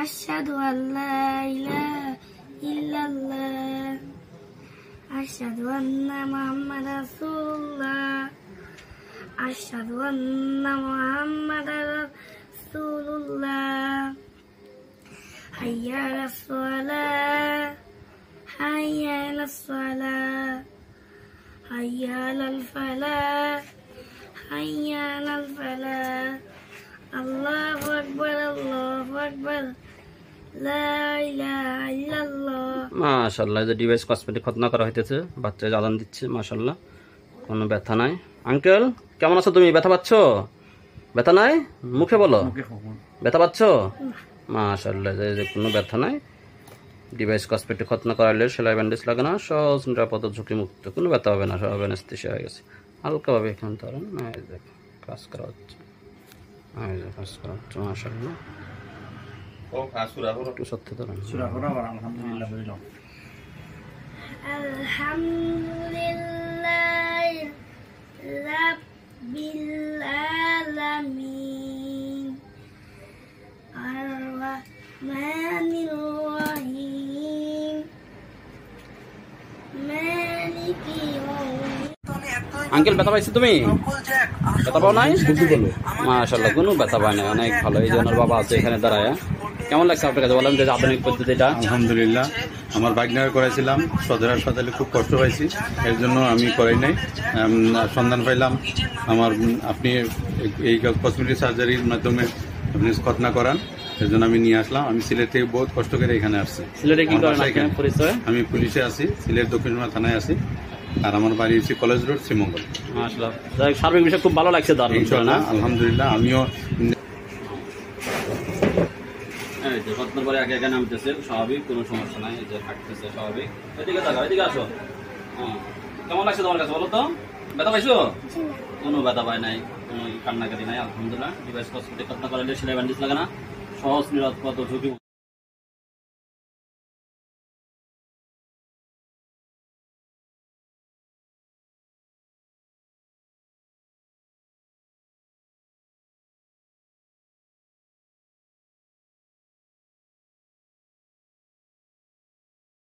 আশহাদু আল্লা ইলাহা ইল্লাল্লাহ আশহাদু আন্না মুহাম্মাদার রাসূলুল্লাহ আশহাদু আন্না মুহাম্মাদার রাসূলুল্লাহ হাইয়া আলাস সালাহ হাইয়া আলাস সালাহ হাইয়া আলাল ফালাহ হাইয়া আলাল ফালাহ আল্লাহু আকবার আল্লাহু আকবার লা ইলাহা ইল্লাল্লাহ। মাশাআল্লাহ, যে ডিভাইস কসমেটিক খতনা করা হইতেছে, বাচ্চা আজান দিচ্ছে, মাশাআল্লাহ, কোনো ব্যথা নাই। আঙ্কেল কেমন আছো তুমি? ব্যথা পাচ্ছ? ব্যথা নাই, মুখে বলো। ব্যথা পাচ্ছ? মাশাআল্লাহ, যে কোনো ব্যথা নাই। ডিভাইস কসমেটিক খতনা করালে সেলাই ব্যান্ডেজ লাগে না, সহজ নিরাপদ ঝুঁকি মুক্ত, কোনো ব্যথা হবে না, সব অ্যানেস্থেসিয়া হয়ে গেছে। হালকাভাবে এখানে ধরেন, কাজ করা হচ্ছে, কাজ করা হচ্ছে, মাশাআল্লাহ। একটু সত্যি ধরেন। আলহামদুলিল্লাহ রাব্বিল আলামিন আর রাহমানির রহিম মালিকি ইয়াউমিদ্দিন। আঙ্কেল ব্যথা পাইছো তুমি? ব্যথা পাও নাই? মাশাআল্লাহ, কোনো ব্যথা পায় না, অনেক ভালো। এই যে ওনার বাবা আছে এখানে দাঁড়ায়। কেমন লাগছে আপনার কাছে বলেন, যে আধুনিক পদ্ধতিটা? আলহামদুলিল্লাহ, আমার বাইকনার করাইছিলাম, সদর হাসপাতালে খুব কষ্ট পাইছি, এর জন্য আমি করাই নাই। সন্ধান পাইলাম আপনি এই কসমেটিক সার্জারির মাধ্যমে আপনি খতনা করান, এর জন্য আমি নিয়ে আসলাম। আমি সিলেট থেকে বহুত কষ্ট করে এখানে আসছি। সিলেটে কি করেন পরিচয়? আমি পুলিশে আছি, সিলেট দক্ষিণ থানায় আছি, আর আমার বাড়ি হচ্ছে কলেজ রোড, শ্রীমঙ্গল। মাশাআল্লাহ, সার্বিক বিষয় খুব ভালো লাগছে। ইনশাআল্লাহ, আলহামদুলিল্লাহ। আমিও খতনার পরে একে একে নামতেছে, স্বাভাবিক, কোনো সমস্যা নাই। এই যে হাঁটতেছে স্বাভাবিক। এদিকে তাকাও, এদিকে আসো। কেমন লাগছে তোমার কাছে বলো তো? ব্যথা পাইছো? কোনো ব্যথা পায় নাই, কোনো কান্নাকাটি নাই, আলহামদুলিল্লাহ। ডিভাইস কসমেটিক খতনা করালে সেলাই ব্যান্ডেজ লাগে না, সহজ নিরাপদ ঝুঁকি